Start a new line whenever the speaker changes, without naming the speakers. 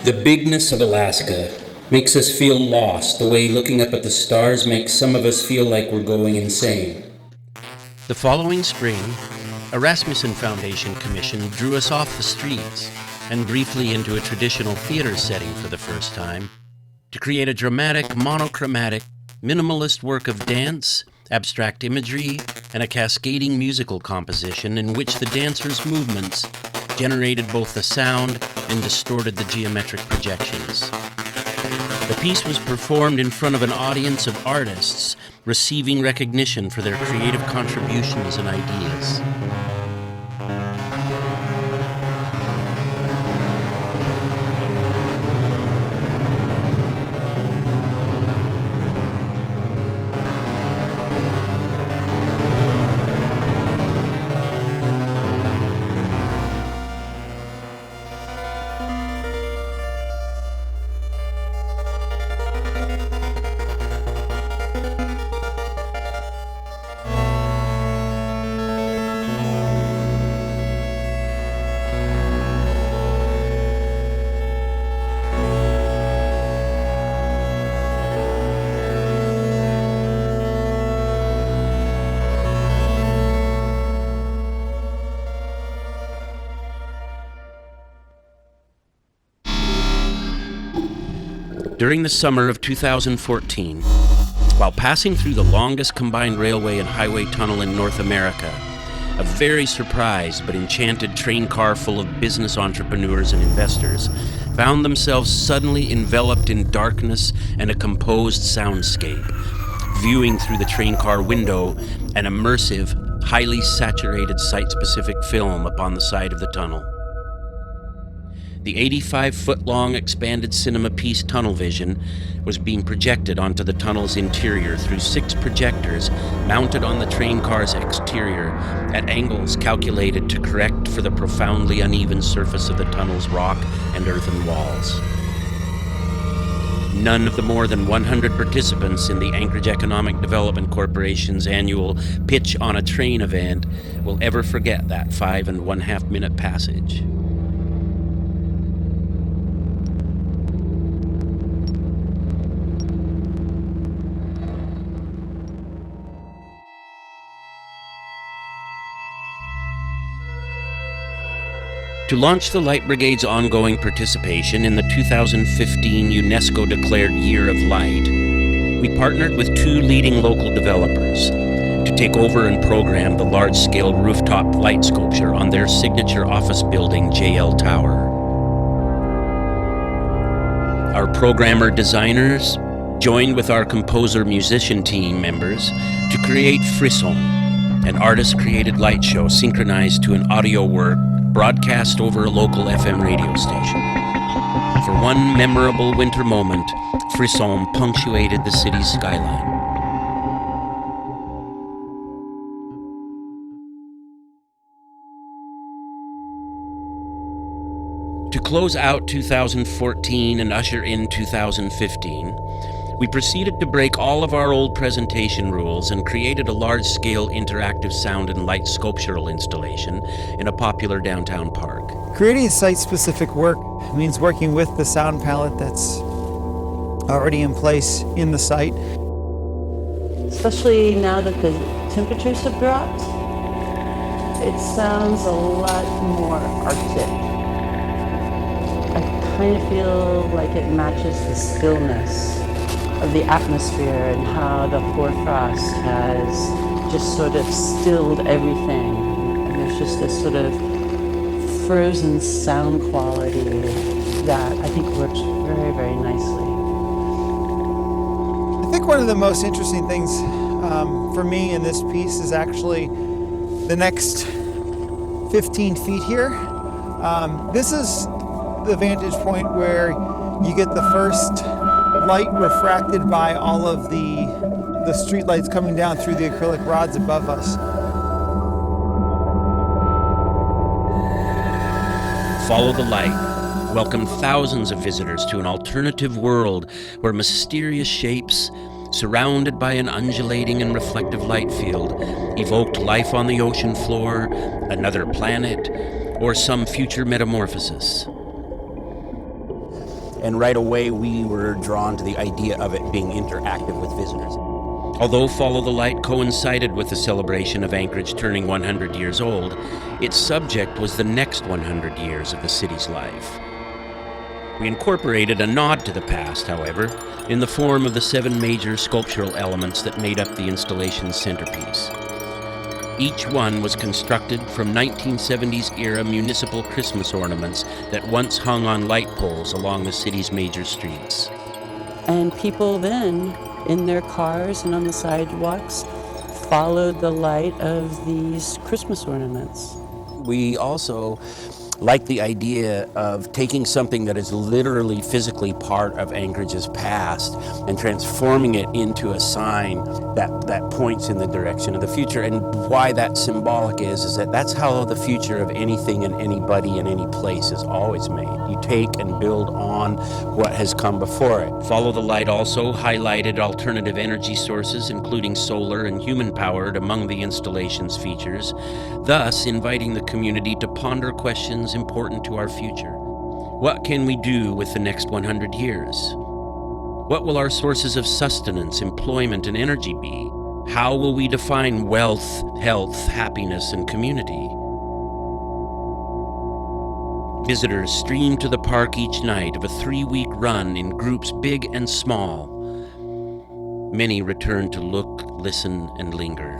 The bigness of Alaska makes us feel lost, the way looking up at the stars makes some of us feel like we're going insane.
The following spring, a Rasmussen Foundation commission drew us off the streets and briefly into a traditional theater setting for the first time to create a dramatic, monochromatic, minimalist work of dance, abstract imagery, and a cascading musical composition in which the dancers' movements generated both the sound and distorted the geometric projections. The piece was performed in front of an audience of artists receiving recognition for their creative contributions and ideas. During the summer of 2014, while passing through the longest combined railway and highway tunnel in North America, a very surprised but enchanted train car full of business entrepreneurs and investors found themselves suddenly enveloped in darkness and a composed soundscape, viewing through the train car window an immersive, highly saturated site-specific film upon the side of the tunnel. The 85-foot-long expanded cinema piece Tunnel Vision was being projected onto the tunnel's interior through 6 projectors mounted on the train car's exterior at angles calculated to correct for the profoundly uneven surface of the tunnel's rock and earthen walls. None of the more than 100 participants in the Anchorage Economic Development Corporation's annual Pitch on a Train event will ever forget that 5.5-minute passage. To launch the Light Brigade's ongoing participation in the 2015 UNESCO-declared Year of Light, we partnered with 2 leading local developers to take over and program the large-scale rooftop light sculpture on their signature office building, JL Tower. Our programmer-designers joined with our composer-musician team members to create Frisson, an artist-created light show synchronized to an audio work broadcast over a local FM radio station. For one memorable winter moment, Frisson punctuated the city's skyline. To close out 2014 and usher in 2015, we proceeded to break all of our old presentation rules and created a large-scale interactive sound and light sculptural installation in a popular downtown park.
Creating site-specific work means working with the sound palette that's already in place in the site.
Especially now that the temperatures have dropped, it sounds a lot more Arctic. I kind of feel like it matches the stillness of the atmosphere and how the hoarfrost has just sort of stilled everything. And there's just this sort of frozen sound quality that I think works very, very nicely.
I think one of the most interesting things for me in this piece is actually the next 15 feet here. This is the vantage point where you get the first light refracted by all of the street lights coming down through the acrylic rods above us.
Follow the Light welcomed thousands of visitors to an alternative world where mysterious shapes, surrounded by an undulating and reflective light field, evoked life on the ocean floor, another planet, or some future metamorphosis. And right away, we were drawn to the idea of it being interactive with visitors.
Although Follow the Light coincided with the celebration of Anchorage turning 100 years old, its subject was the next 100 years of the city's life. We incorporated a nod to the past, however, in the form of the 7 major sculptural elements that made up the installation's centerpiece. Each one was constructed from 1970s-era municipal Christmas ornaments that once hung on light poles along the city's major streets.
And people then, in their cars and on the sidewalks, followed the light of these Christmas ornaments.
We also like the idea of taking something that is literally physically part of Anchorage's past and transforming it into a sign that points in the direction of the future. And why that's symbolic is that that's how the future of anything and anybody in any place is always made. You take and build on what has come before it.
Follow the Light also highlighted alternative energy sources, including solar and human-powered, among the installation's features, thus inviting the community to ponder questions important to our future. What can we do with the next 100 years? What will our sources of sustenance, employment, and energy be? How will we define wealth, health, happiness, and community? Visitors stream to the park each night of a 3-week run in groups big and small. Many return to look, listen, and linger.